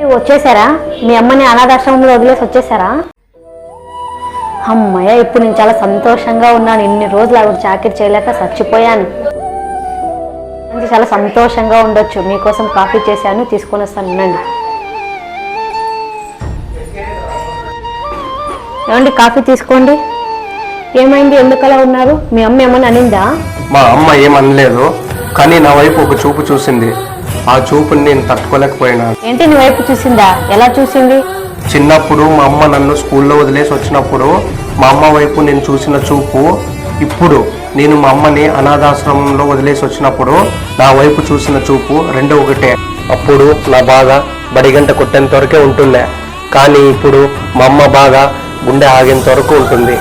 వచ్చేసారా? మీ అమ్మని అనాథాశ్రమంలో వదిలేసి వచ్చేసారా? అమ్మయ్య, ఇప్పుడు నేను చాలా సంతోషంగా ఉన్నాను. ఇన్ని రోజులు ఆవిడ చాకరీ చేయలేక చచ్చిపోయాను. చాలా సంతోషంగా ఉండొచ్చు. మీకోసం కాఫీ చేశాను, తీసుకొని వస్తాను, ఉండండి. ఏమండి, కాఫీ తీసుకోండి. ఏమైంది, ఎందుకలా ఉన్నారు? మీ అమ్మ ఏమని అనిందా? మా అమ్మ ఏమనలేదు, కానీ నా వైపు ఒక చూపు చూసింది. ఆ చూపుని నేను తట్టుకోలేకపోయినా. ఏంటి, నీ వైపు చూసిందా? ఎలా చూసింది? చిన్నప్పుడు మా అమ్మ నన్ను స్కూల్లో వదిలేసి వచ్చినప్పుడు మా అమ్మ వైపు నేను చూసిన చూపు, ఇప్పుడు నేను మా అమ్మని అనాథాశ్రమంలో వదిలేసి వచ్చినప్పుడు నా వైపు చూసిన చూపు రెండు ఒకటే. అప్పుడు నా బాధ బడిగంట కొట్టేంత వరకే ఉంటుండే, కానీ ఇప్పుడు మా అమ్మ బాధ గుండె ఆగేంత వరకు ఉంటుంది.